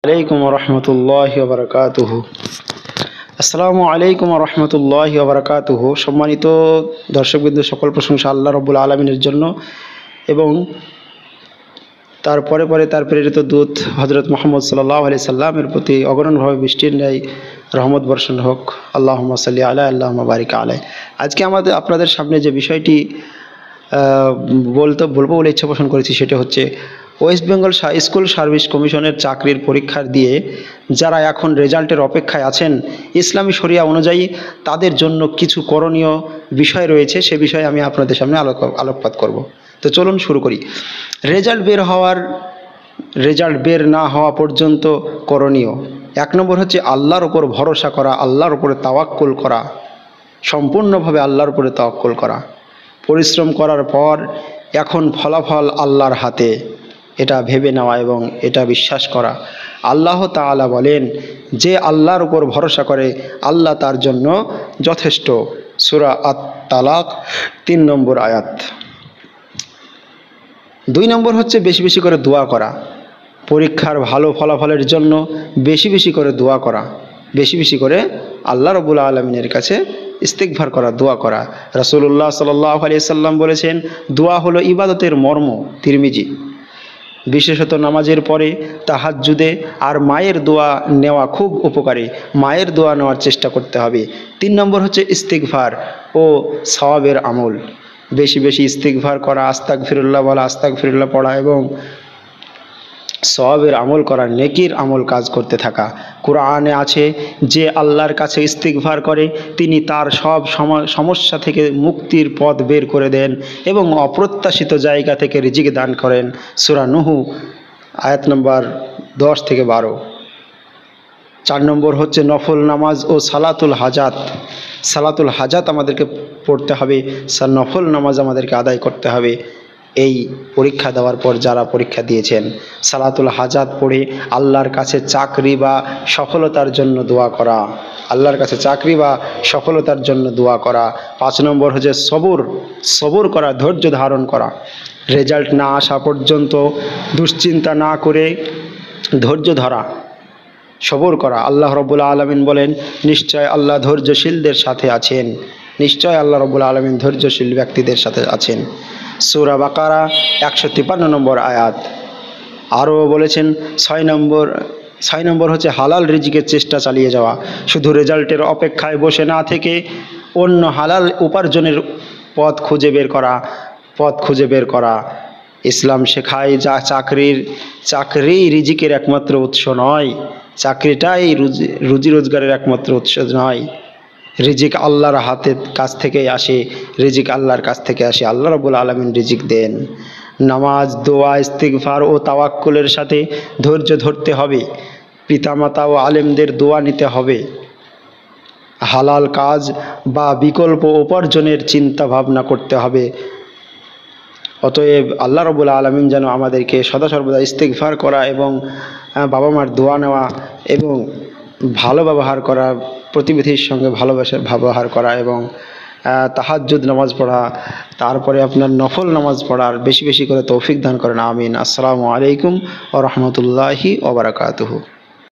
আলাইকুম রহমতুল্লাহ বারকাতুহ। আসসালামু আলাইকুম রহমতুল্লাহ বারকাতুহ। সম্মানিত দর্শকবৃন্দ, সকল প্রশংসা আল্লাহ রব্বুল আলমিনের জন্য এবং তারপরে তার প্রেরিত দূত হজরত মোহাম্মদ সাল্লাল্লাহু আলাইহি সাল্লামের প্রতি অগণনভাবে বৃষ্টির ন্যায় রহমত বর্ষণ হোক। আল্লাহুম্মা সাল্লি আলা আল্লাহুম্মা বারিক আলাই। আজকে আপনাদের সামনে যে বিষয়টি বলবো বলে ইচ্ছা পোষণ করেছি সেটা হচ্ছে ওয়েস্ট বেঙ্গল স্কুল সার্ভিস কমিশনের চাকরির পরীক্ষা দিয়ে যারা এখন রেজাল্টের অপেক্ষায় আছেন, ইসলামী শরিয়া অনুযায়ী তাদের জন্য কিছু করণীয় বিষয় রয়েছে, সে বিষয়ে আমি আপনাদের সামনে আলোকপাত করব। তো চলুন শুরু করি। রেজাল্ট বের না হওয়া পর্যন্ত করণীয় 1 নম্বর হচ্ছে আল্লাহর উপর ভরসা করা, আল্লাহর উপরে তাওয়াক্কুল করা, সম্পূর্ণভাবে আল্লাহর উপরে তাওয়াক্কুল করা। পরিশ্রম করার পর এখন ফলাফল আল্লাহর হাতে, এটা ভেবে নেওয়া এবং এটা বিশ্বাস করা। আল্লাহ তাআলা বলেন, যে আল্লাহর উপর ভরসা করে আল্লাহ তার জন্য যথেষ্ট। সূরা আত-তালাক 3 নম্বর আয়াত। 2 নম্বর হচ্ছে বেশি বেশি করে দোয়া করা। পরীক্ষার ভালো ফলাফলের জন্য বেশি বেশি করে দোয়া করা, বেশি বেশি করে আল্লাহ রাব্বুল আলামিনের কাছে ইস্তিগফার করা, দোয়া করা। রাসূলুল্লাহ সাল্লাল্লাহু আলাইহি সাল্লাম বলেছেন, দোয়া হলো ইবাদতের মর্ম। তিরমিজি। বিশেষত নামাজের পরে, তাহাজ্জুদে আর মায়ের দোয়া নেওয়া খুব উপকারী। মায়ের দোয়া নেওয়ার চেষ্টা করতে হবে। 3 নম্বর হচ্ছে ইস্তিগফার ও সওয়াবের আমল। বেশি বেশি ইস্তিগফার করা, আস্তাগফিরুল্লাহ বলা, আস্তাগফিরুল্লাহ পড়া এবং সওয়াবের আমল করা, নেকির আমল কাজ করতে থাকা। কুরআনে আছে, যে আল্লাহর কাছে ইস্তিগফার করে তিনি তার সব সমস্যা থেকে মুক্তির পথ বের করে দেন এবং অপ্রত্যাশিত জায়গা থেকে রিজিক দান করেন। সূরা নূহ আয়াত নম্বর 10 থেকে 12। 4 নম্বর হচ্ছে নফল নামাজ ও সালাতুল হাজাত। সালাতুল হাজাত আমাদেরকে পড়তে হবে, নফল নামাজ আমাদেরকে আদায় করতে হবে। এই পরীক্ষা দেওয়ার পর যারা পরীক্ষা দিয়েছেন, সালাতুল হাজাত পড়ে আল্লাহর কাছে চাকরি বা সফলতার জন্য দোয়া করা, আল্লাহর কাছে চাকরি বা সফলতার জন্য দোয়া করা। 5 নম্বর হচ্ছে সবর করা, ধৈর্য ধারণ করা। রেজাল্ট না আসা পর্যন্ত দুশ্চিন্তা না করে ধৈর্য ধরা, সবর করা। আল্লাহ রাব্বুল আলামিন বলেন, নিশ্চয় আল্লাহ ধৈর্যশীলদের সাথে আছেন। নিশ্চয় আল্লাহ রাব্বুল আলামিন ধৈর্যশীল ব্যক্তিদের সাথে আছেন। সূরা বাকারা 153 নম্বর আয়াত। আরও বলেছেন 6 নম্বর হচ্ছে হালাল রিজিকের চেষ্টা চালিয়ে যাওয়া। শুধু রেজাল্টের অপেক্ষায় বসে না থেকে অন্য হালাল উপার্জনের পথ খুঁজে বের করা। ইসলাম শেখায়, যা চাকরি রিজিকের একমাত্র উৎস নয়, চাকরিটাই রুজি রোজগারের একমাত্র উৎস নয়। রিজিক আল্লাহর কাছ থেকেই আসে, রিজিক আল্লাহর কাছ থেকে আসে। আল্লাহ রাব্বুল আলামিন রিজিক দেন। নামাজ, দোয়া, ইস্তিগফার ও তাওয়াক্কুলের সাথে ধৈর্য ধরতে হবে। পিতামাতা ও আলেমদের দোয়া নিতে হবে। হালাল কাজ বা বিকল্প উপার্জনের চিন্তা ভাবনা করতে হবে। অতএব আল্লাহ রাব্বুল আলামিন যেন আমাদেরকে সদা সর্বদা ইস্তিগফার করা এবং বাবা মার দোয়া নেওয়া এবং ভালো ব্যবহার করা, প্রতিবেশীর সঙ্গে ভালোবাসা ব্যবহার করা এবং তাহাজ্জুদ নামাজ পড়া, তারপরে আপনার নফল নামাজ পড়ার বেশি বেশি করে তৌফিক দান করেন। আমিন। আসসালামু আলাইকুম ওয়া রাহমাতুল্লাহি ওয়া বারাকাতুহু।